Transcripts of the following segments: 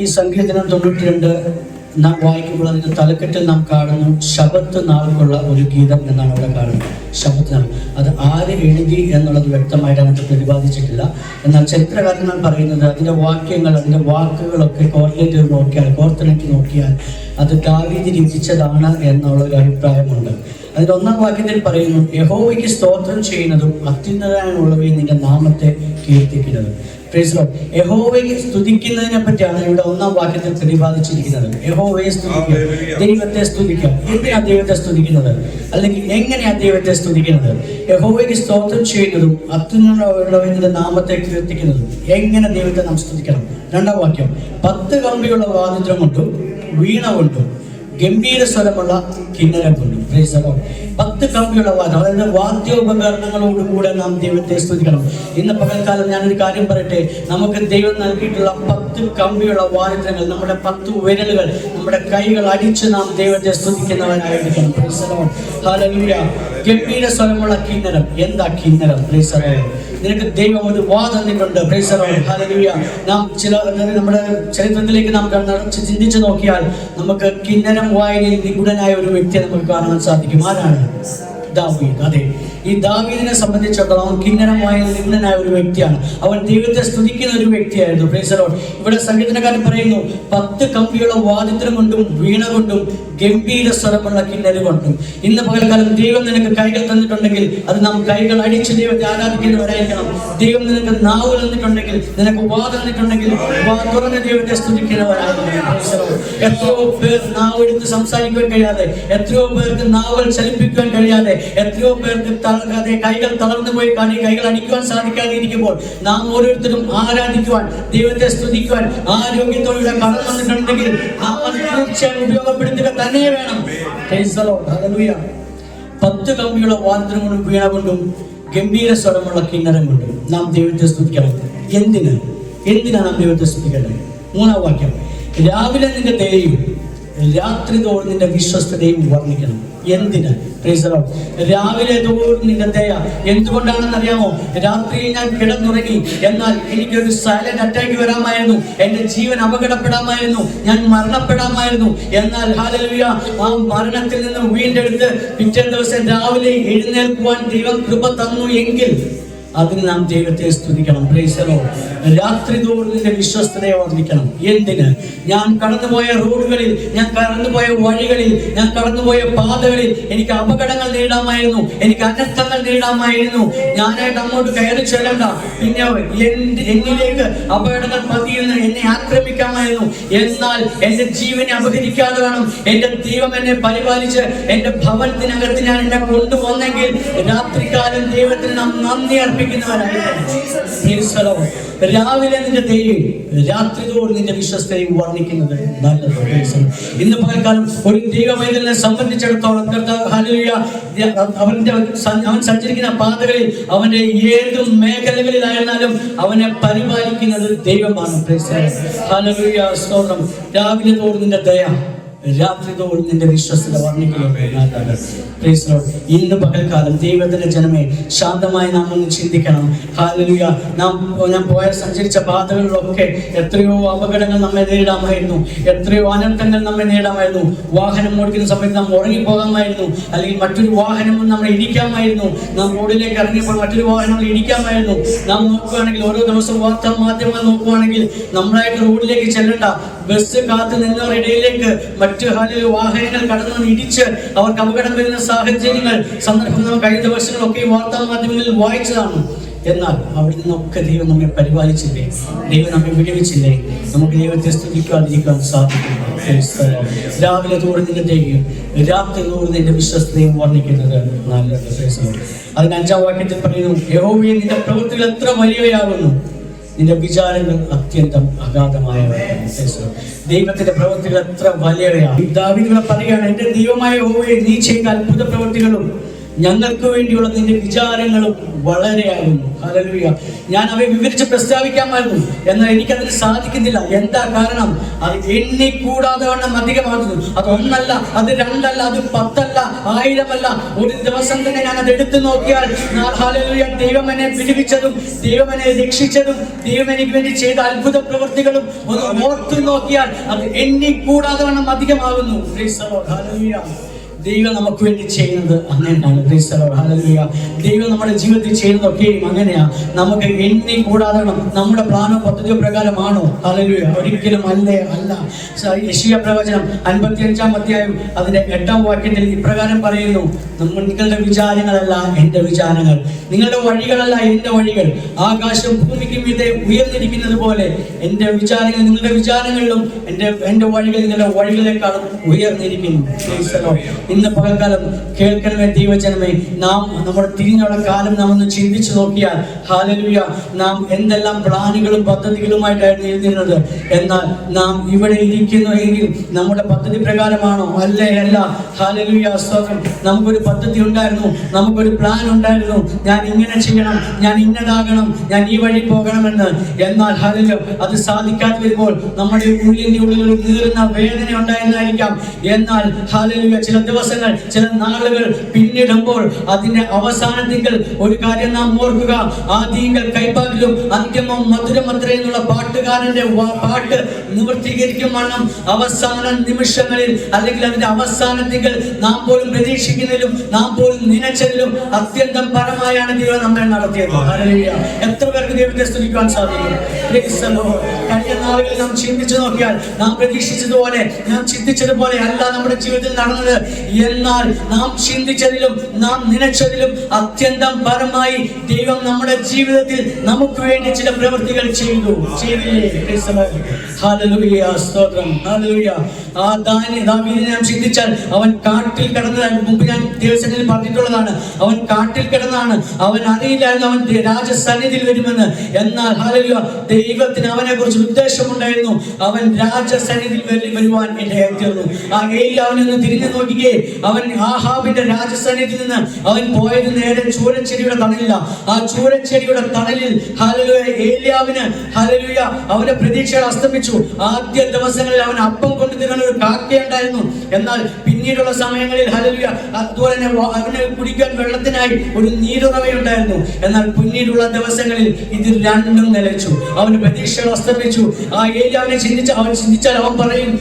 ഈ സങ്കീർത്തനം 92 നാം വായിക്കുമ്പോൾ അതിൻ്റെ തലക്കെട്ടിൽ നാം കാണുന്നു ശബത്ത് നാൾക്കുള്ള ഒരു ഗീതം എന്നാണ് അവിടെ കാണുന്നത്. ശബത്ത് നാൾ അത് ആര് എഴുതി എന്നുള്ളത് വ്യക്തമായിട്ട് അങ്ങോട്ട് പ്രതിപാദിച്ചിട്ടില്ല. എന്നാൽ ചരിത്രകാരന്മാർ പറയുന്നത് അതിൻ്റെ വാക്യങ്ങൾ, അതിൻ്റെ വാക്കുകളൊക്കെ കോർഡിനേറ്റ് ചെയ്ത് നോക്കിയാൽ, കോർത്തിണക്കി നോക്കിയാൽ അത് ദാവീദ് രചിച്ചതാണ് എന്നുള്ളൊരു അഭിപ്രായമുണ്ട്. അതിൻ്റെ 1-ാം വാക്യത്തിൽ പറയുന്നു, യഹോവയ്ക്ക് സ്തോത്രം ചെയ്യുന്നതും അത്യുന്നതനുള്ളവയും നിന്റെ നാമത്തെ കീർത്തിക്കുന്നതും. യഹോവയെ സ്തുതിക്കുന്നതിനെ പറ്റിയാണ് ഇവിടെ 1-ാം വാക്യത്തിൽ പ്രതിപാദിച്ചിരിക്കുന്നത്. യഹോവയെ സ്തുതിക്കുക, ദൈവത്തെ സ്തുതിക്കുക. എന്തിനാ ദൈവത്തെ സ്തുതിക്കുന്നത്, അല്ലെങ്കിൽ എങ്ങനെയാ ദൈവത്തെ സ്തുതിക്കുന്നത്? യഹോവയ്ക്ക് സ്തോത്രം ചെയ്യുന്നതും അത്യുന്നതനുള്ളവയുടെ നാമത്തെ കീർത്തിക്കുന്നതും. എങ്ങനെ ദൈവത്തെ നാം സ്തുതിക്കണം? 2-ാം വാക്യം, 10 കമ്പിയുള്ള വാദിത്രം കൊണ്ടും വീണ കൊണ്ടും ഗംഭീര സ്വരമുള്ള കിന്നരം കൊണ്ടും. 10 കമ്പിയുള്ള വാദ്യം, അതായത് വാദ്യോപകരണങ്ങളോടുകൂടെ നാം ദൈവത്തെ സ്തുതിക്കണം. ഇന്ന് പകൽക്കാലം ഞാനൊരു കാര്യം പറയട്ടെ, നമുക്ക് ദൈവം നൽകിയിട്ടുള്ള 10 കമ്പിയുള്ള വാദ്യങ്ങൾ, നമ്മുടെ 10 വിരലുകൾ, നമ്മുടെ കൈകൾ അടിച്ച് നാം ദൈവത്തെ സ്തുതിക്കുന്നവരായിരിക്കണം. ഹല്ലേലൂയ. ഗംഭീര സ്വരമുള്ള കിന്നരം. എന്താ കിന്നരം? നിനക്ക് ദൈവം ഒരു വാ തന്നിട്ടുണ്ട്. ഹല്ലേലൂയ. നാം നമ്മുടെ ചരിത്രത്തിലേക്ക് നാം ചിന്തിച്ചു നോക്കിയാൽ നമുക്ക് കിന്നരം വായനയിൽ നിപുണനായ ഒരു വ്യക്തിയെ നമുക്ക് കാണാൻ സാധിക്കും. ആരാണ്? ദാവീദ്. അതെ, ഈ ദാവീദിനെ സംബന്ധിച്ചിടത്തോളം അവൻ കിന്നരമായ നിപുണനായ ഒരു വ്യക്തിയാണ്. അവൻ ദൈവത്തെ സ്തുതിക്കുന്ന ഒരു വ്യക്തിയായിരുന്നു. ഇവിടെ സംഗീതക്കാരൻ പറയുന്നു, 10 കമ്പിയുള്ള വാദിത്രം കൊണ്ടും വീണ കൊണ്ടും ഗംഭീര സ്വരമുള്ള കിന്നര് കൊണ്ടും. ഇന്ന് പകൽക്കാലം ദൈവം നിനക്ക് കൈകൾ തന്നിട്ടുണ്ടെങ്കിൽ അത് നാം കൈകൾ അടിച്ച് ദൈവത്തെ ആരാധിക്കുന്നവരായിരിക്കണം. ദൈവം നിനക്ക് നാവ് തന്നിട്ടുണ്ടെങ്കിൽ, നിനക്ക് വാ തന്നിട്ടുണ്ടെങ്കിൽ വാ തുറന്ന് ദൈവത്തെ സ്തുതിക്കുന്നവരായിരിക്കണം. എത്രയോ പേർ നാവ് എടുത്ത് സംസാരിക്കുവാൻ കഴിയാതെ, എത്രയോ പേർക്ക് നാവുകൾ ചലിപ്പിക്കുവാൻ കഴിയാതെ, എത്രയോ പേർക്ക് കൈകൾ തളർന്നു പോയി കൈകൾ അടിക്കുവാൻ സാധിക്കാതെ ഇരിക്കുമ്പോൾ നാം ഓരോരുത്തരും ആരാധിക്കുവാൻ, ദൈവത്തെ സ്തുതിക്കുവാൻ ആരോഗ്യത്തോടെ കടന്നു വന്നിട്ടുണ്ടെങ്കിൽ നാം അത് തീർച്ചയായും ഉപയോഗപ്പെടുത്തുക തന്നെ വേണം. 10 കമ്പിയുള്ള വാദ്യം കൊണ്ടും വീണ കൊണ്ടും ഗംഭീര സ്വരമുള്ള കിന്നരം കൊണ്ടും നാം ദൈവത്തെ സ്തുതിക്കണം. എന്തിനാണ് നാം ദൈവത്തെ സ്തുതിക്കേണ്ടത്? 3-ാം വാക്യം, രാവിലെ നിന്റെ ദയയും രാത്രി തോറും നിന്റെ വിശ്വസ്തതയും വർണ്ണിക്കണം. എന്തിന്? രാവിലെ തോറും നിന്റെ ദയ. എന്തുകൊണ്ടാണെന്ന് അറിയാമോ? രാത്രിയിൽ ഞാൻ കിടന്നുറങ്ങി, എന്നാൽ എനിക്കൊരു സൈലന്റ് അറ്റാക്ക് വരാമായിരുന്നു, എന്റെ ജീവൻ അപകടപ്പെടാമായിരുന്നു, ഞാൻ മരണപ്പെടാമായിരുന്നു. എന്നാൽ ഹല്ലേലൂയ, ആ മരണത്തിൽ നിന്ന് വീണ്ടെടുത്ത് പിറ്റേ ദിവസം രാവിലെ എഴുന്നേൽക്കുവാൻ ദൈവം കൃപ തന്നു എങ്കിൽ അതിന് നാം ദൈവത്തെ സ്തുതിക്കണം. രാത്രി തോറും നിന്റെ വിശ്വസ്തതയെ വർദ്ധിക്കണം. എന്തിന്? ഞാൻ കടന്നുപോയ റോഡുകളിൽ, ഞാൻ കടന്നുപോയ വഴികളിൽ, ഞാൻ കടന്നുപോയ പാതകളിൽ എനിക്ക് അപകടങ്ങൾ നേരിടാമായിരുന്നു, എനിക്ക് അനർത്ഥങ്ങൾ നേരിടാമായിരുന്നു. ഞാനായിട്ട് അങ്ങോട്ട് കയറി ചെല്ലണ്ട, പിന്നെ എന്നിലേക്ക് അപകടങ്ങൾ പതിയെന്ന് എന്നെ ആക്രമിക്കാമായിരുന്നു. എന്നാൽ എന്റെ ജീവനെ അപഹരിക്കാതെ വേണം എന്റെ ദൈവം എന്നെ പരിപാലിച്ച് എന്റെ ഭവനത്തിനകത്ത് ഞാൻ എന്നെ കൊണ്ടുവന്നെങ്കിൽ രാത്രികാലം ദൈവത്തിന് നാം നന്ദി അർപ്പിക്കുന്നവരായിരിക്കും. രാവിലെ നിന്റെ ദയയും രാത്രി തോറും നിന്റെ വിശ്വസ്തയും വർണ്ണിക്കുന്നത് നല്ലത്. ഇന്ന് പകൽക്കാലം ഒരു ദൈവവൈദ്യനെ സംബന്ധിച്ചിടത്തോളം അവൻ സഞ്ചരിക്കുന്ന പാതകളിൽ, അവന്റെ ഏത് മേഖലകളിലായിരുന്നാലും അവനെ പരിപാലിക്കുന്നത് ദൈവമാണ്. ഹല്ലേലൂയ, സ്തോത്രം. രാവിലെ തോറും നിന്റെ ദയ, രാത്രി തോറും നിന്റെ വിശ്വസ്തത വർണ്ണിക്കുന്നത്. ഇന്ന് പകൽക്കാലം ദൈവത്തിന്റെ ജനമേ, ശാന്തമായി നാം ഒന്ന് ചിന്തിക്കണം. ഹല്ലേലൂയ. ഞാൻ സഞ്ചരിച്ച പാതകളിലൊക്കെ എത്രയോ അപകടങ്ങൾ നമ്മെ നേരിടാമായിരുന്നു, എത്രയോ അനർത്ഥങ്ങൾ നമ്മെ നേരിടാമായിരുന്നു. വാഹനം ഓടിക്കുന്ന സമയത്ത് നാം ഉറങ്ങിപ്പോകാമായിരുന്നു, അല്ലെങ്കിൽ മറ്റൊരു വാഹനം നമ്മളെ ഇടിക്കാമായിരുന്നു. നാം റോഡിലേക്ക് ഇറങ്ങിയപ്പോൾ മറ്റൊരു വാഹനങ്ങൾ ഇടിക്കാമായിരുന്നു. നാം നോക്കുകയാണെങ്കിൽ ഓരോ ദിവസവും വാർത്താ മാധ്യമങ്ങൾ നോക്കുകയാണെങ്കിൽ നമ്മളായിട്ട് റോഡിലേക്ക് ചെല്ലണ്ട, ബസ് കാത്തു നിന്നവരുടെ ഇടയിലേക്ക് മറ്റു വാഹനങ്ങൾ കടന്നു ഇടിച്ച് അവർക്ക് അപകടം വരുന്ന സാഹചര്യങ്ങൾ, സന്ദർഭങ്ങൾ കഴിഞ്ഞ ദിവസങ്ങളൊക്കെ ഈ വാർത്താ മാധ്യമങ്ങളിൽ വായിച്ചതാണ്. എന്നാൽ അവിടെ നിന്നൊക്കെ ദൈവം നമ്മെ പരിപാലിച്ചില്ലേ, ദൈവം നമ്മെ വിടുവിച്ചില്ലേ? നമുക്ക് ദൈവത്തെ സ്തുതിക്കാതിരിക്കാൻ സാധിക്കും. രാവിലെ തോറും നിന്റെ ദൈവം, രാത്രി തോറും നിന്റെ വിശ്വസ്തയും വർണ്ണിക്കുന്നത് നല്ലത്. അതിന് 5-ാം വാക്യത്തിൽ പറയുന്നു, യഹോവേ നിന്റെ പ്രവൃത്തികൾ എത്ര വലിയവയാകുന്നു, നിന്റെ വിചാരങ്ങൾ അത്യന്തം അഗാധമായവയാണ്. ദൈവത്തിന്റെ പ്രവൃത്തികൾ എത്ര വലിയവയാണ്. ദാവീദ് പറയുകയാണ്, എന്റെ ദൈവമായ യഹോവേ, നീ ചെയ്ത അത്ഭുത പ്രവൃത്തികളും ഞങ്ങൾക്ക് വേണ്ടിയുള്ള നിന്റെ വിചാരങ്ങളും വളരെയാകുന്നു. ഹല്ലേലൂയ. ഞാൻ അവയെ വിവരിച്ച് പ്രസ്താവിക്കാമായിരുന്നു, എന്നാൽ എനിക്കതിന് സാധിക്കുന്നില്ല. എന്താ കാരണം? അത് എണ്ണിക്കൂടാതെ വണ്ണം അധികമാകുന്നു. അത് ഒന്നല്ല, അത് രണ്ടല്ല, അത് 10 അല്ല, 1000 അല്ല. ഒരു ദിവസം തന്നെ ഞാൻ അത് എടുത്തു നോക്കിയാൽ, ഹല്ലേലൂയ, ദൈവം എന്നെ വിടുവിച്ചതും ദൈവം എന്നെ രക്ഷിച്ചതും ദൈവം എനിക്ക് വേണ്ടി ചെയ്ത അത്ഭുത പ്രവൃത്തികളും ഒന്ന് ഓർത്തു നോക്കിയാൽ അത് എണ്ണിക്കൂടാതെ വണ്ണം അധികമാകുന്നു. ഹല്ലേലൂയ. ദൈവം നമുക്ക് വേണ്ടി ചെയ്യുന്നത് അങ്ങനെയാണ്. ഹല്ലേലൂയ. ദൈവം നമ്മുടെ ജീവിതത്തിൽ ചെയ്യുന്നതൊക്കെയും അങ്ങനെയാ. നമുക്ക് എണ്ണി കൂടാതെ നമ്മുടെ പ്ലാനോ പദ്ധതിയോ പ്രകാരമാണോ? ഹല്ലേലൂയ, ഒരിക്കലും അല്ല. യെശയ്യാ പ്രവചനം 55-ാം അധ്യായം അതിന്റെ 8-ാം വാക്യത്തിൽ ഇപ്രകാരം പറയുന്നു, നിങ്ങളുടെ വിചാരങ്ങളല്ല എൻ്റെ വിചാരങ്ങൾ, നിങ്ങളുടെ വഴികളല്ല എൻ്റെ വഴികൾ. ആകാശം ഭൂമിക്ക് മീതെ ഉയർന്നിരിക്കുന്നത് പോലെ എൻ്റെ വിചാരങ്ങൾ നിങ്ങളുടെ വിചാരങ്ങളിലും എൻ്റെ വഴികൾ നിങ്ങളുടെ വഴികളെക്കാളും ഉയർന്നിരിക്കുന്നു. ഇന്ന് പകൽക്കാലം കേൾക്കണമേ ദൈവജനമേ, നാം നമ്മുടെ തിരിഞ്ഞുള്ള കാലം നാം ഒന്ന് ചിന്തിച്ചു നോക്കിയാൽ, ഹല്ലേലൂയ, നാം എന്തെല്ലാം പ്ലാനുകളും പദ്ധതികളുമായിട്ടായിരുന്നു എഴുതുന്നത്. എന്നാൽ നാം ഇവിടെ ഇരിക്കുന്നു എങ്കിൽ നമ്മുടെ പദ്ധതി പ്രകാരമാണോ? അല്ല. ഹല്ലേലൂയ, സ്തോത്രം. നമുക്കൊരു പദ്ധതി ഉണ്ടായിരുന്നു, നമുക്കൊരു പ്ലാൻ ഉണ്ടായിരുന്നു. ഞാൻ ഇങ്ങനെ ചെയ്യണം, ഞാൻ ഇന്നതാകണം, ഞാൻ ഈ വഴി പോകണമെന്ന്. എന്നാൽ ഹല്ലേലൂയ, അത് സാധിക്കാതെ വരുമ്പോൾ നമ്മുടെ ഉള്ളിൻ്റെ ഉള്ളിൽ ഒരു നീറുന്ന വേദന ഉണ്ടായിരുന്നായിരിക്കാം. എന്നാൽ ഹല്ലേലൂയ, ചില ദിവസങ്ങൾ, ചില നാളുകൾ പിന്നിടുമ്പോൾ അതിന്റെ അവസാനത്തിങ്കൽ ഒരു കാര്യം നാം ഓർക്കുക, ആദിയിൽ കൈപ്പാകിലും അന്ത്യമോ മധുരമത്ര എന്നുള്ള പാട്ടുകാരന്റെ പാട്ട് നിവർത്തീകരിക്കും വണ്ണം അവസാന നിമിഷങ്ങളിൽ, അല്ലെങ്കിൽ അതിന്റെ അവസാനത്തിങ്കൽ നാം പോലും പ്രതീക്ഷിക്കുന്നതിലും നാം പോലും നനച്ചതിലും അത്യന്തം പരമായാണ് ദൈവം നമ്മെ നടത്തിയത്. ഹല്ലേലൂയ. എത്ര പേർക്ക് ദൈവത്തെ സ്തുതിക്കുവാൻ സാധിക്കും? കഴിഞ്ഞ നാളുകളിൽ നാം ചിന്തിച്ചു നോക്കിയാൽ നാം പ്രതീക്ഷിച്ചതുപോലെ, നാം ചിന്തിച്ചതുപോലെ അല്ല നമ്മുടെ ജീവിതത്തിൽ നടന്നത്. എന്നാൽ നാം ചിന്തിച്ചതിലും നാം നനച്ചതിലും അത്യന്തം പരമായി ദൈവം നമ്മുടെ ജീവിതത്തിൽ നമുക്ക് വേണ്ടി ചില പ്രവൃത്തികൾ ചെയ്തില്ലേ? ഹല്ലേലൂയ, സ്തോത്രം. ഹല്ലേലൂയ. ആ ദാവീദിനെ നാം ചിന്തിച്ചാൽ അവൻ കാട്ടിൽ കിടന്നതാണ്. മുമ്പ് ഞാൻ ദിവസങ്ങളിൽ പറഞ്ഞിട്ടുള്ളതാണ്. അവൻ കാട്ടിൽ കിടന്നാണ്. അവൻ അറിയില്ലായിരുന്നു അവൻ രാജസന്നിധിയിൽ വരുമെന്ന്. എന്നാൽ ഹല്ലേലൂയ, ദൈവത്തിന് അവനെ കുറിച്ച് ഉദ്ദേശമുണ്ടായിരുന്നു. അവൻ രാജസന്നിധിയിൽ വരുവാൻ ഇടയായി തീർന്നു. ആ ഏലിയാവിനെ ഒന്ന് തിരിഞ്ഞു നോക്കിക്കേ. അവൻ ആഹാബിന്റെ രാജസന്നിധിയിൽ നിന്ന് അവൻ പോയത് നേരെ ചൂരച്ചെടിയുടെ തണലില്ല. ആ ചൂരച്ചെടിയുടെ തണലിൽ ഹല്ലേലൂയ ഏലിയാവിന് ഹല്ലേലൂയ അവന്റെ പ്രതീക്ഷകൾ അസ്തമിച്ചു. ആദ്യ ദിവസങ്ങളിൽ അവൻ അപ്പം കൊണ്ടുതരുന്ന ഒരു കാക്കയുണ്ടായിരുന്നു. എന്നാൽ പിന്നീടുള്ള സമയങ്ങളിൽ ഹല്ലേലൂയ അതുപോലെ തന്നെ അവന് കുടിക്കാൻ വെള്ളത്തിനായി ഒരു നീരുറവയുണ്ടായിരുന്നു. എന്നാൽ പിന്നീടുള്ള ദിവസങ്ങളിൽ ഇത് രണ്ടും നിലച്ചു. അവന്റെ പ്രതീക്ഷകൾ അസ്തമിച്ചു. ആ ഏലിയാവിനെ ചിന്തിച്ചാൽ അവൻ പറയും,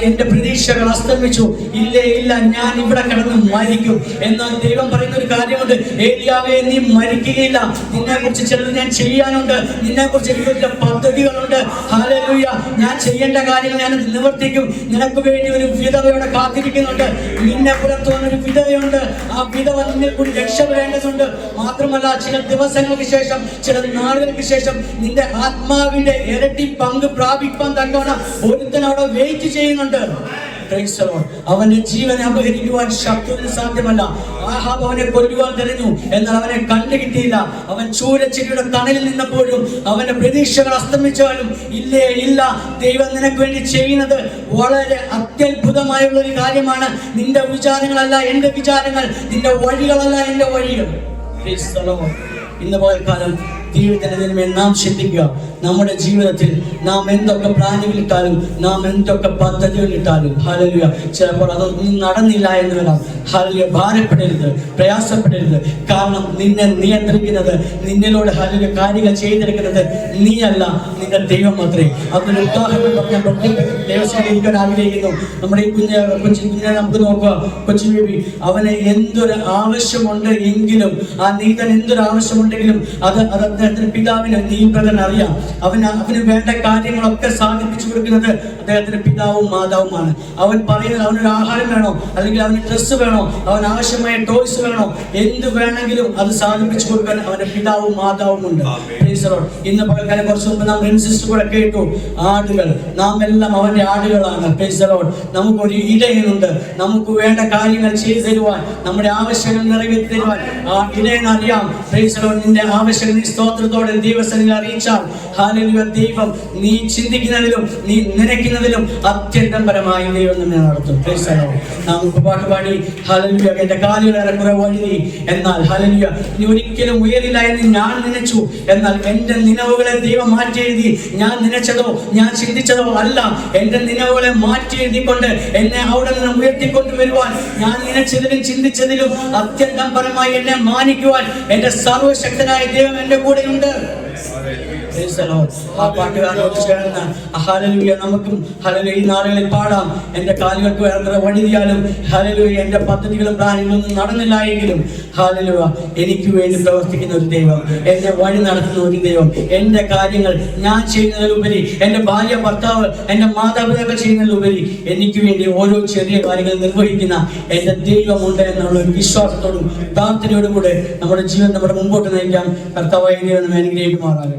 എന്റെ പ്രതീക്ഷകൾ അസ്തമിച്ചു, ഇല്ല, ഞാൻ ഇവിടെ കിടന്ന് മരിക്കും. എന്നാൽ ദൈവം പറയുന്ന ഒരു കാര്യമുണ്ട്, ഏലിയാവേ, നീ മരിക്കുകയില്ല, നിന്നെ കുറിച്ച് ചിലത് ഞാൻ ചെയ്യാനുണ്ട്, നിന്നെ കുറിച്ച് എനിക്ക് ചില പദ്ധതികളുണ്ട്. ഹല്ലേലൂയ, ഞാൻ ചെയ്യേണ്ട കാര്യങ്ങൾ ഞാൻ നിവർത്തിക്കും. നിനക്ക് വേണ്ടി ഒരു വിധവയോടെ കാത്തിരിക്കുന്നുണ്ട്. നിന്നെ പുറത്തു വന്നൊരു വിധവയുണ്ട്. ആ വിധവ നിന്നിൽ കൂടി രക്ഷപ്പെടേണ്ടതുണ്ട്. മാത്രമല്ല, ചില ദിവസങ്ങൾക്ക് ശേഷം, ചില നാളുകൾക്ക് ശേഷം നിന്റെ ആത്മാവിന്റെ ഇരട്ടി പങ്ക് പ്രാപിക്കാൻ തക്കവണ്ണം ഒരുത്തൻ അവിടെ വെയിറ്റ് ചെയ്യുന്നുണ്ട്. അവന്റെ ജീവനെ അപഹരിക്കുവാൻ ശത്രുവിന് സാധ്യമല്ല. ആഹാബ് അവനെ കൊല്ലുവാൻ തെരഞ്ഞു, എന്നാൽ അവനെ കണ്ടുകിട്ടിയില്ല. അവൻ ചൂരച്ചെടിയുടെ തണലിൽ നിന്നപ്പോഴും അവന്റെ പ്രതീക്ഷകൾ അസ്തമിച്ചാലും ഇല്ല, ദൈവം നിനക്ക് വേണ്ടി ചെയ്യുന്നത് വളരെ അത്യത്ഭുതമായുള്ള ഒരു കാര്യമാണ്. നിന്റെ വിചാരങ്ങളല്ല എന്റെ വിചാരങ്ങൾ, നിന്റെ വഴികളല്ല എന്റെ വഴികൾ. ഇന്ന് പകൽക്കാലം ജീവിതത്തിന് നാം ചിന്തിക്കുക. നമ്മുടെ ജീവിതത്തിൽ നാം എന്തൊക്കെ പ്ലാനുകളിട്ടാലും, നാം എന്തൊക്കെ പദ്ധതികളിട്ടാലും ഹല്ലേലൂയ, ചിലപ്പോൾ അതൊന്നും നടന്നില്ല എന്ന് വരാം. ഹല്ലേലൂയ, ഭാരപ്പെടരുത്, പ്രയാസപ്പെടരുത്. കാരണം നിന്നെ നിയന്ത്രിക്കുന്നത്, നിന്നിലൂടെ ഹല്ലേലൂയ കാര്യങ്ങൾ ചെയ്തെടുക്കുന്നത് നീയല്ല, നിന്റെ ദൈവം മാത്രമേ. അതൊരു ഉദാഹരണം പറഞ്ഞാൽ ദൈവം ആഗ്രഹിക്കുന്നു. നമ്മുടെ ഈ കുഞ്ഞിനെ നമുക്ക് നോക്കുക. കൊച്ചു ബേബി, അവന് എന്തൊരു ആവശ്യമുണ്ട് എങ്കിലും, ആ നീതൻ എന്തൊരു ആവശ്യമുണ്ടെങ്കിലും അത് അദ്ദേഹത്തിന്റെ പിതാവിന് നീ പ്രകടനം അറിയാം. അവന് വേണ്ട കാര്യങ്ങളൊക്കെ സാധിപ്പിച്ചു കൊടുക്കുന്നത് അദ്ദേഹത്തിന്റെ പിതാവും മാതാവുമാണ്. അവൻ പറയുന്നത് അവനൊരു ആഹാരം വേണോ, അല്ലെങ്കിൽ അവന് ഡ്രസ്സ് വേണോ, അവൻ ആവശ്യമായ ടോയ്സ് വേണോ, എന്ത് വേണമെങ്കിലും അത് സാധിപ്പിച്ചു കൊടുക്കാൻ അവന്റെ പിതാവും മാതാവും ഉണ്ട്. ഇന്ന് പകൽക്കാലം കുറച്ച് മുമ്പ് നാം റിൻസിസ്റ്റ് കൂടെ കേട്ടു, ആടുകൾ, നാം എല്ലാം അവന്റെ ആടുകളാണ്. നമുക്കൊരു ഇടയനുണ്ട്. നമുക്ക് വേണ്ട കാര്യങ്ങൾ ചെയ്തു തരുവാൻ, നമ്മുടെ ആവശ്യങ്ങൾ നിറവേറ്റി തരുവാൻ ആ ഇടയനറിയാം. നിന്റെ ആവശ്യങ്ങൾ സ്തോത്രത്തോടെ ദൈവസന്നിധിയിൽ അറിയിച്ചാൽ ഹല്ലേലൂയ, ദൈവം നീ ചിന്തിക്കുന്നതിലും നീ നനയ്ക്കുന്നതിലും അത്യന്തം പരമായി ദൈവം നമ്മെ നടത്തും. Praise the Lord. നാം പാട്ട് പാടി ഹല്ലേലൂയ, എന്റെ കാലുകളേറെ കുറെ വഴുതി, എന്നാൽ ഹല്ലേലൂയ നീ ഒരിക്കലും ഉയരില്ല എന്ന് ഞാൻ നനച്ചു. എന്നാൽ എന്റെ നിലവുകളെ ദൈവം മാറ്റി എഴുതി. ഞാൻ നനച്ചതോ ഞാൻ ചിന്തിച്ചതോ അല്ല, എന്റെ നിലവുകളെ മാറ്റി എഴുതിക്കൊണ്ട് എന്നെ അവിടെ നിന്ന് ഉയർത്തിക്കൊണ്ടുവരുവാൻ, ഞാൻ നനച്ചതിലും ചിന്തിച്ചതിലും അത്യന്തം പരമായി എന്നെ മാനിക്കുവാൻ എന്റെ സർവശക്തനായ ദൈവം എന്റെ കൂടെയുണ്ട്. ആ പാട്ടുകാരോട് ചേർന്ന് ഹല്ലേലൂയ നമുക്കും ഹല്ലേലൂയ ഈ നാളുകളിൽ പാടാം. എന്റെ കാലുകൾക്ക് വേറെ വഴുതിയാലും ഹല്ലേലൂയ എന്റെ പദ്ധതികളും പ്ലാനുകളൊന്നും നടന്നില്ല എങ്കിലും ഹല്ലേലൂയ എനിക്ക് വേണ്ടി പ്രവർത്തിക്കുന്ന ഒരു ദൈവം, എന്നെ വഴി നടത്തുന്ന ഒരു ദൈവം, എന്റെ കാര്യങ്ങൾ ഞാൻ ചെയ്യുന്നതിലുപരി എന്റെ ഭാര്യ ഭർത്താവ് എന്റെ മാതാപിതാക്കൾ ചെയ്യുന്നതിലുപരി എനിക്ക് വേണ്ടി ഓരോ ചെറിയ കാര്യങ്ങൾ നിർവഹിക്കുന്ന എന്റെ ദൈവമുണ്ട് എന്നുള്ള ഒരു വിശ്വാസത്തോടും പ്രാർത്ഥനയോടും കൂടെ നമ്മുടെ ജീവൻ നമ്മുടെ മുമ്പോട്ട് നയിക്കാം. കർത്താവായ ദൈവം നമ്മെ അനുഗ്രഹിക്കുമാറാകട്ടെ.